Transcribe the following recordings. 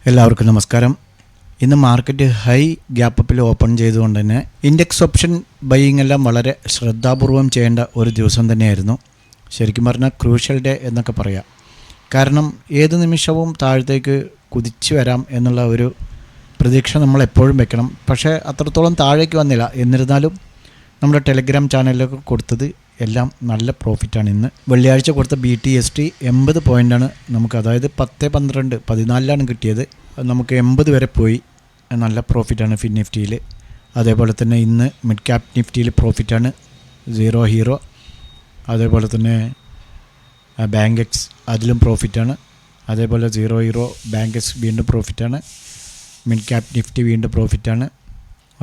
എല്ലാവർക്കും നമസ്കാരം. ഇന്ന് മാർക്കറ്റ് ഹൈ ഗ്യാപ്പ് അപ്പിൽ ഓപ്പൺ ചെയ്തുകൊണ്ട് തന്നെ ഇൻഡെക്സ് ഓപ്ഷൻ ബൈയിങ് എല്ലാം വളരെ ശ്രദ്ധാപൂർവം ചെയ്യേണ്ട ഒരു ദിവസം തന്നെയായിരുന്നു. ശരിക്കും പറഞ്ഞാൽ ക്രൂഷ്യൽ ഡേ എന്നൊക്കെ പറയാം. കാരണം ഏത് നിമിഷവും താഴത്തേക്ക് കുതിച്ചു വരാം എന്നുള്ള ഒരു പ്രതീക്ഷ നമ്മൾ എപ്പോഴും വെക്കണം. പക്ഷേ അത്രത്തോളം താഴേക്ക് വന്നില്ല. എന്നിരുന്നാലും നമ്മുടെ ടെലിഗ്രാം ചാനലിലൊക്കെ കൊടുത്തത് എല്ലാം നല്ല പ്രോഫിറ്റാണ്. ഇന്ന് വെള്ളിയാഴ്ച കൊടുത്ത BTST 80 പോയിൻ്റാണ് നമുക്ക്, അതായത് 10, 12, 14 കിട്ടിയത്. നമുക്ക് 80 വരെ പോയി. നല്ല പ്രോഫിറ്റാണ് ഫിൻ നിഫ്റ്റിയിൽ. അതേപോലെ തന്നെ ഇന്ന് മിഡ് ക്യാപ് നിഫ്റ്റിയിൽ പ്രോഫിറ്റാണ്. സീറോ ഹീറോ, അതേപോലെ തന്നെ ബാങ്ക് എക്സ് അതിലും പ്രോഫിറ്റാണ്. അതേപോലെ സീറോ ഹീറോ, ബാങ്ക് എക്സ് വീണ്ടും പ്രോഫിറ്റാണ്. മിഡ് ക്യാപ് നിഫ്റ്റി വീണ്ടും പ്രോഫിറ്റാണ്.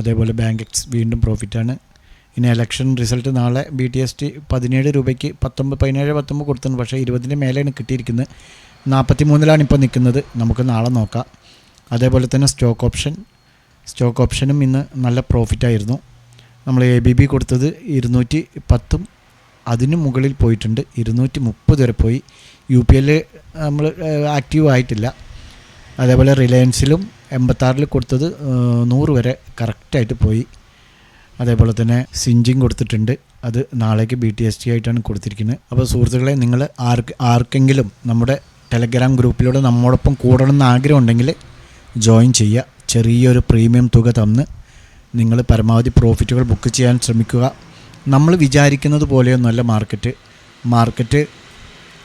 അതേപോലെ ബാങ്ക് എക്സ് വീണ്ടും പ്രോഫിറ്റാണ്. ഇനി ഇലക്ഷൻ റിസൾട്ട് നാളെ BTST 17 രൂപയ്ക്ക് 19 കൊടുത്തിട്ടുണ്ട്. പക്ഷേ 20 മേലെയാണ് കിട്ടിയിരിക്കുന്നത്. 43 ഇപ്പോൾ നിൽക്കുന്നത്. നമുക്ക് നാളെ നോക്കാം. അതേപോലെ തന്നെ സ്റ്റോക്ക് ഓപ്ഷനും ഇന്ന് നല്ല പ്രോഫിറ്റായിരുന്നു. നമ്മൾ ABB കൊടുത്തത് 210, അതിന് മുകളിൽ പോയിട്ടുണ്ട്. 230 വരെ പോയി. UPL നമ്മൾ ആക്റ്റീവ് ആയിട്ടില്ല. അതേപോലെ റിലയൻസിലും 86 കൊടുത്തത് 100 വരെ കറക്റ്റായിട്ട് പോയി. അതേപോലെ തന്നെ സിഞ്ചിങ് കൊടുത്തിട്ടുണ്ട്. അത് നാളേക്ക് BTST ആയിട്ടാണ് കൊടുത്തിരിക്കുന്നത്. അപ്പോൾ സുഹൃത്തുക്കളെ, നിങ്ങൾ ആർക്കെങ്കിലും നമ്മുടെ ടെലഗ്രാം ഗ്രൂപ്പിലൂടെ നമ്മോടൊപ്പം കൂടണമെന്ന് ആഗ്രഹമുണ്ടെങ്കിൽ ജോയിൻ ചെയ്യുക. ചെറിയൊരു പ്രീമിയം തുക തന്ന് നിങ്ങൾ പരമാവധി പ്രോഫിറ്റുകൾ ബുക്ക് ചെയ്യാൻ ശ്രമിക്കുക. നമ്മൾ വിചാരിക്കുന്നത് പോലെയൊന്നുമല്ല മാർക്കറ്റ്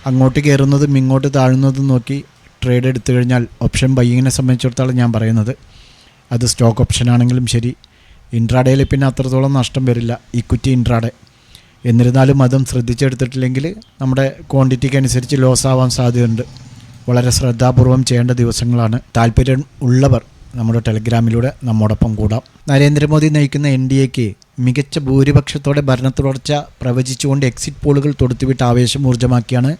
അങ്ങോട്ട് കയറുന്നതും ഇങ്ങോട്ട് താഴുന്നതും നോക്കി ട്രേഡ് എടുത്തു കഴിഞ്ഞാൽ, ഓപ്ഷൻ ബൈയിങ്ങിനെ സംബന്ധിച്ചിടത്തോളം ഞാൻ പറയുന്നത്, അത് സ്റ്റോക്ക് ഓപ്ഷൻ ആണെങ്കിലും ശരി, ഇൻട്രാഡേയിൽ പിന്നെ അത്രത്തോളം നഷ്ടം വരില്ല, ഇക്വിറ്റി ഇൻട്രാഡേ. എന്നിരുന്നാലും അതും ശ്രദ്ധിച്ചെടുത്തിട്ടില്ലെങ്കിൽ നമ്മുടെ ക്വാണ്ടിറ്റിക്ക് അനുസരിച്ച് ലോസ് ആവാൻ സാധ്യതയുണ്ട്. വളരെ ശ്രദ്ധാപൂർവം ചെയ്യേണ്ട ദിവസങ്ങളാണ്. താല്പര്യം ഉള്ളവർ നമ്മുടെ ടെലഗ്രാമിലൂടെ നമ്മോടൊപ്പം കൂടാം. നരേന്ദ്രമോദി നയിക്കുന്ന NDAക്ക് മികച്ച ഭൂരിപക്ഷത്തോടെ ഭരണത്തുടർച്ച പ്രവചിച്ചുകൊണ്ട് എക്സിറ്റ് പോളുകൾ തൊടുത്തുവിട്ട് ആവേശം ഊർജ്ജമാക്കിയാണ്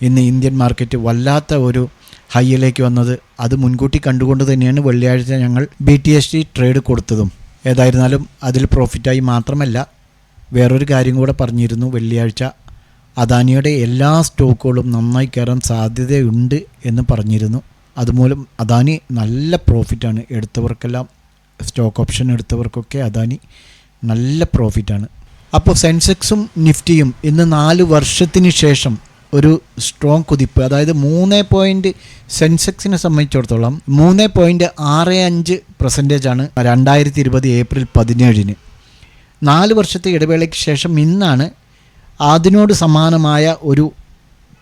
ഇന്ന് ഇന്ത്യൻ മാർക്കറ്റ് വല്ലാത്ത ഒരു ഹൈയിലേക്ക് വന്നത്. അത് മുൻകൂട്ടി കണ്ടുകൊണ്ട് തന്നെയാണ് വെള്ളിയാഴ്ച ഞങ്ങൾ BTST ട്രേഡ് കൊടുത്തതും. ഏതായിരുന്നാലും അതിൽ പ്രോഫിറ്റായി മാത്രമല്ല, വേറൊരു കാര്യം കൂടെ പറഞ്ഞിരുന്നു. വെള്ളിയാഴ്ച അദാനിയുടെ എല്ലാ സ്റ്റോക്കുകളും നന്നായി കയറാൻ സാധ്യതയുണ്ട് എന്ന് പറഞ്ഞിരുന്നു. അതുമൂലം അദാനി നല്ല പ്രോഫിറ്റാണ്. എടുത്തവർക്കെല്ലാം, സ്റ്റോക്ക് ഓപ്ഷൻ എടുത്തവർക്കൊക്കെ അദാനി നല്ല പ്രോഫിറ്റാണ്. അപ്പോൾ സെൻസെക്സും നിഫ്റ്റിയും ഇന്ന് 4 വർഷത്തിന് ശേഷം ഒരു സ്ട്രോങ് കുതിപ്പ്, അതായത് 3 സെൻസെക്സിനെ സംബന്ധിച്ചിടത്തോളം 3.65% 2020 ഏപ്രിൽ 17. 4 വർഷത്തെ ഇടവേളയ്ക്ക് ശേഷം ഇന്നാണ് അതിനോട് സമാനമായ ഒരു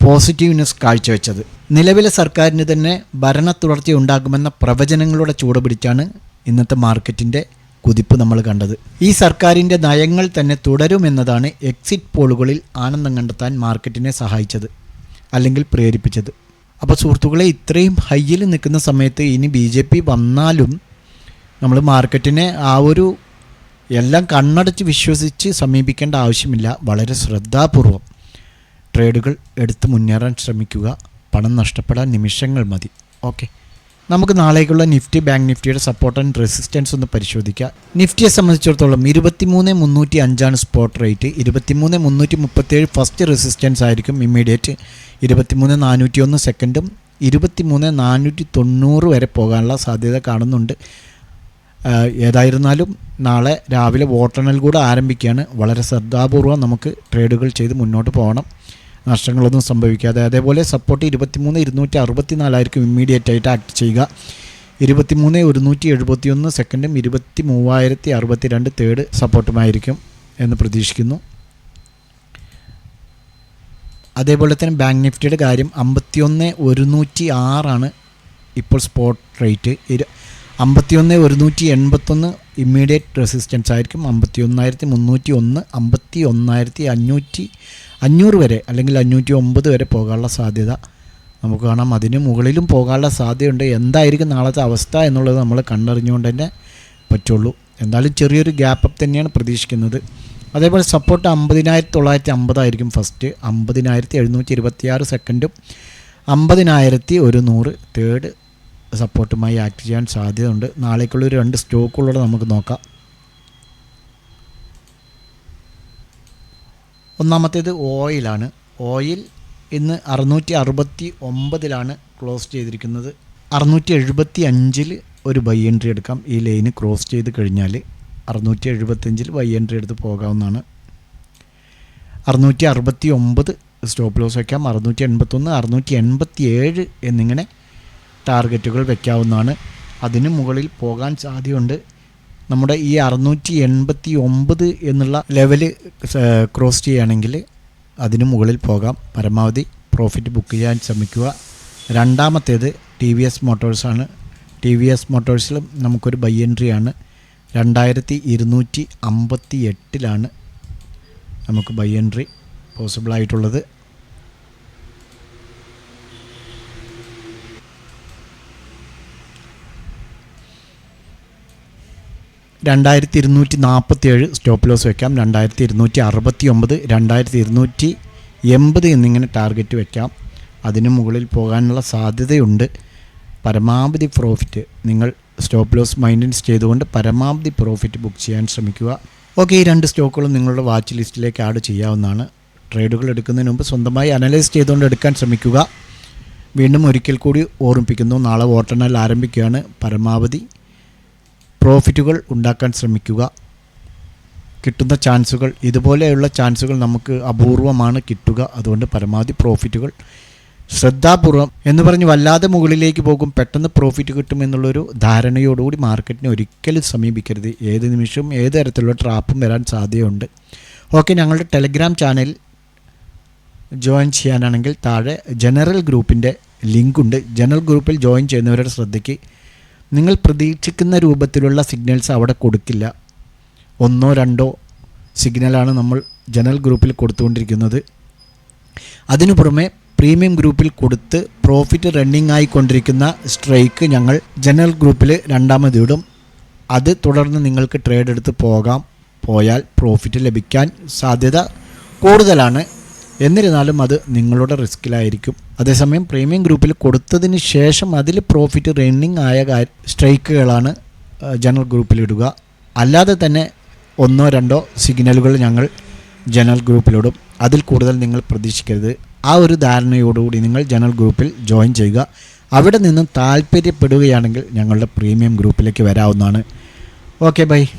പോസിറ്റീവ്നെസ് കാഴ്ചവെച്ചത്. നിലവിലെ സർക്കാരിന് തന്നെ ഭരണ തുടർച്ചയുണ്ടാകുമെന്ന പ്രവചനങ്ങളുടെ ചൂടുപിടിച്ചാണ് ഇന്നത്തെ മാർക്കറ്റിൻ്റെ കുതിപ്പ് നമ്മൾ കണ്ടത്. ഈ സർക്കാരിൻ്റെ നയങ്ങൾ തന്നെ തുടരുമെന്നതാണ് എക്സിറ്റ് പോളുകളിൽ ആനന്ദം കണ്ടെത്താൻ മാർക്കറ്റിനെ സഹായിച്ചത്, അല്ലെങ്കിൽ പ്രേരിപ്പിച്ചത്. അപ്പോൾ സുഹൃത്തുക്കളെ, ഇത്രയും ഹൈയിൽ നിൽക്കുന്ന സമയത്ത് ഇനി BJP വന്നാലും നമ്മൾ മാർക്കറ്റിനെ ആ ഒരു എല്ലാം കണ്ണടച്ച് വിശ്വസിച്ച് സമീപിക്കേണ്ട ആവശ്യമില്ല. വളരെ ശ്രദ്ധാപൂർവം ട്രേഡുകൾ എടുത്ത് മുന്നേറാൻ ശ്രമിക്കുക. പണം നഷ്ടപ്പെടാൻ നിമിഷങ്ങൾ മതി. ഓക്കെ, നമുക്ക് നാളേക്കുള്ള നിഫ്റ്റി, ബാങ്ക് നിഫ്റ്റിയുടെ സപ്പോർട്ട് ആൻഡ് റെസിസ്റ്റൻസ് ഒന്ന് പരിശോധിക്കാം. നിഫ്റ്റിയെ സംബന്ധിച്ചിടത്തോളം 23,305 സ്പോട്ട് റേറ്റ്. 23,337 ഫസ്റ്റ് റെസിസ്റ്റൻസ് ആയിരിക്കും ഇമ്മീഡിയറ്റ്. 23,401 സെക്കൻഡും 23,490 വരെ പോകാനുള്ള സാധ്യത കാണുന്നുണ്ട്. ഏതായിരുന്നാലും നാളെ രാവിലെ വോട്ടെണ്ണൽ കൂടെ ആരംഭിക്കുകയാണ്. വളരെ ശ്രദ്ധാപൂർവം നമുക്ക് ട്രേഡുകൾ ചെയ്ത് മുന്നോട്ട് പോകണം, നഷ്ടങ്ങളൊന്നും സംഭവിക്കാതെ. അതേപോലെ സപ്പോർട്ട് 23,264 ആയിരിക്കും ഇമ്മീഡിയറ്റ് ആയിട്ട് ആക്ട് ചെയ്യുക. 23,171 സെക്കൻഡും 23,062 തേർഡ് സപ്പോർട്ടുമായിരിക്കും എന്ന് പ്രതീക്ഷിക്കുന്നു. അതേപോലെ തന്നെ ബാങ്ക് നിഫ്റ്റിയുടെ കാര്യം 51,106 ഇപ്പോൾ സ്പോട്ട് റേറ്റ്. 51,181 ഇമ്മീഡിയറ്റ് റെസിസ്റ്റൻസ് ആയിരിക്കും. 51,301, 51,500 വരെ, അല്ലെങ്കിൽ 509 വരെ പോകാനുള്ള സാധ്യത നമുക്ക് കാണാം. അതിന് മുകളിലും പോകാനുള്ള സാധ്യതയുണ്ട്. എന്തായിരിക്കും നാളത്തെ അവസ്ഥ എന്നുള്ളത് നമ്മൾ കണ്ടറിഞ്ഞുകൊണ്ട് തന്നെ പറ്റുള്ളൂ. എന്തായാലും ചെറിയൊരു ഗ്യാപ്പ് അപ്പ് തന്നെയാണ് പ്രതീക്ഷിക്കുന്നത്. അതേപോലെ സപ്പോർട്ട് 50,950 ആയിരിക്കും ഫസ്റ്റ്, 50,726 സെക്കൻഡും 50,100 തേർഡ് സപ്പോർട്ടുമായി ആക്ട് ചെയ്യാൻ സാധ്യതയുണ്ട്. നാളേക്കുള്ളൊരു 2 സ്റ്റോക്കുള്ളത് നമുക്ക് നോക്കാം. ഒന്നാമത്തേത് ഓയിലാണ്. ഓയിൽ ഇന്ന് 669 ക്ലോസ് ചെയ്തിരിക്കുന്നത്. 675 ഒരു ബൈ എൻട്രി എടുക്കാം. ഈ ലൈന് ക്രോസ് ചെയ്ത് കഴിഞ്ഞാൽ 675 ബൈ എൻട്രി എടുത്ത് പോകാവുന്നതാണ്. 669 സ്റ്റോപ്പ് ലോസ് വയ്ക്കാം. 681, 687 എന്നിങ്ങനെ ടാർഗറ്റുകൾ വയ്ക്കാവുന്നതാണ്. അതിന് മുകളിൽ പോകാൻ സാധ്യതയുണ്ട്. നമ്മുടെ ഈ 689 എന്നുള്ള ലെവൽ ക്രോസ് ചെയ്യുകയാണെങ്കിൽ അതിന് മുകളിൽ പോകാം. പരമാവധി പ്രോഫിറ്റ് ബുക്ക് ചെയ്യാൻ ശ്രമിക്കുക. രണ്ടാമത്തേത് TVS മോട്ടോഴ്സാണ്. TVS മോട്ടോഴ്സിലും നമുക്കൊരു ബൈ എൻട്രിയാണ്. 2258 നമുക്ക് ബൈ എൻട്രി പോസിബിളായിട്ടുള്ളത്. $2247 സ്റ്റോപ്പ് ലോസ് വയ്ക്കാം. 2269, 2280 എന്നിങ്ങനെ ടാർഗറ്റ് വയ്ക്കാം. അതിന് മുകളിൽ പോകാനുള്ള സാധ്യതയുണ്ട്. പരമാവധി പ്രോഫിറ്റ് നിങ്ങൾ സ്റ്റോപ്പ് ലോസ് മൈൻറ്റെയിൻസ് ചെയ്തുകൊണ്ട് പരമാവധി പ്രോഫിറ്റ് ബുക്ക് ചെയ്യാൻ ശ്രമിക്കുക. ഓക്കെ, ഈ 2 സ്റ്റോക്കുകളും നിങ്ങളുടെ വാച്ച് ലിസ്റ്റിലേക്ക് ആഡ് ചെയ്യാവുന്നതാണ്. ട്രേഡുകൾ എടുക്കുന്നതിന് മുമ്പ് സ്വന്തമായി അനലൈസ് ചെയ്തുകൊണ്ട് എടുക്കാൻ ശ്രമിക്കുക. വീണ്ടും ഒരിക്കൽ കൂടി ഓർമ്മിപ്പിക്കുന്നു, നാളെ വോട്ടെണ്ണൽ ആരംഭിക്കുകയാണ്. പരമാവധി പ്രോഫിറ്റുകൾ ഉണ്ടാക്കാൻ ശ്രമിക്കുക. കിട്ടുന്ന ചാൻസുകൾ, ഇതുപോലെയുള്ള ചാൻസുകൾ നമുക്ക് അപൂർവമാണ് കിട്ടുക. അതുകൊണ്ട് പരമാവധി പ്രോഫിറ്റുകൾ ശ്രദ്ധാപൂർവം എന്ന് പറഞ്ഞ് വല്ലാതെ മുകളിലേക്ക് പോകും, പെട്ടെന്ന് പ്രോഫിറ്റ് കിട്ടുമെന്നുള്ളൊരു ധാരണയോടുകൂടി മാർക്കറ്റിനെ ഒരിക്കലും സമീപിക്കരുത്. ഏത് നിമിഷവും ഏത് തരത്തിലുള്ള ട്രാപ്പും വരാൻ സാധ്യതയുണ്ട്. ഓക്കെ, ഞങ്ങളുടെ ടെലഗ്രാം ചാനൽ ജോയിൻ ചെയ്യാനാണെങ്കിൽ താഴെ ജനറൽ ഗ്രൂപ്പിൻ്റെ ലിങ്കുണ്ട്. ജനറൽ ഗ്രൂപ്പിൽ ജോയിൻ ചെയ്യുന്നവരുടെ ശ്രദ്ധയ്ക്ക്, നിങ്ങൾ പ്രതീക്ഷിക്കുന്ന രൂപത്തിലുള്ള സിഗ്നൽസ് അവിടെ കൊടുക്കില്ല. 1-2 സിഗ്നലാണ് നമ്മൾ ജനറൽ ഗ്രൂപ്പിൽ കൊടുത്തുകൊണ്ടിരിക്കുന്നത്. അതിനു പുറമെ പ്രീമിയം ഗ്രൂപ്പിൽ കൊടുത്ത് പ്രോഫിറ്റ് റണ്ണിങ് ആയിക്കൊണ്ടിരിക്കുന്ന സ്ട്രൈക്ക് ഞങ്ങൾ ജനറൽ ഗ്രൂപ്പിൽ രണ്ടാമതിടും. അത് തുടർന്ന് നിങ്ങൾക്ക് ട്രേഡ് എടുത്ത് പോയാൽ പ്രോഫിറ്റ് ലഭിക്കാൻ സാധ്യത കൂടുതലാണ്. എന്നിരുന്നാലും അത് നിങ്ങളുടെ റിസ്കിലായിരിക്കും. അതേസമയം പ്രീമിയം ഗ്രൂപ്പിൽ കൊടുത്തതിന് ശേഷം അതിൽ പ്രോഫിറ്റ് റണ്ണിങ് ആയ സ്ട്രൈക്കുകളാണ് ജനറൽ ഗ്രൂപ്പിലിടുക. അല്ലാതെ തന്നെ 1-2 സിഗ്നലുകൾ ഞങ്ങൾ ജനറൽ ഗ്രൂപ്പിലിടും. അതിൽ കൂടുതൽ നിങ്ങൾ പ്രതീക്ഷിക്കരുത്. ആ ഒരു ധാരണയോടുകൂടി നിങ്ങൾ ജനറൽ ഗ്രൂപ്പിൽ ജോയിൻ ചെയ്യുക. അവിടെ നിന്നും താല്പര്യപ്പെടുകയാണെങ്കിൽ ഞങ്ങളുടെ പ്രീമിയം ഗ്രൂപ്പിലേക്ക് വരാവുന്നതാണ്. Okay, by.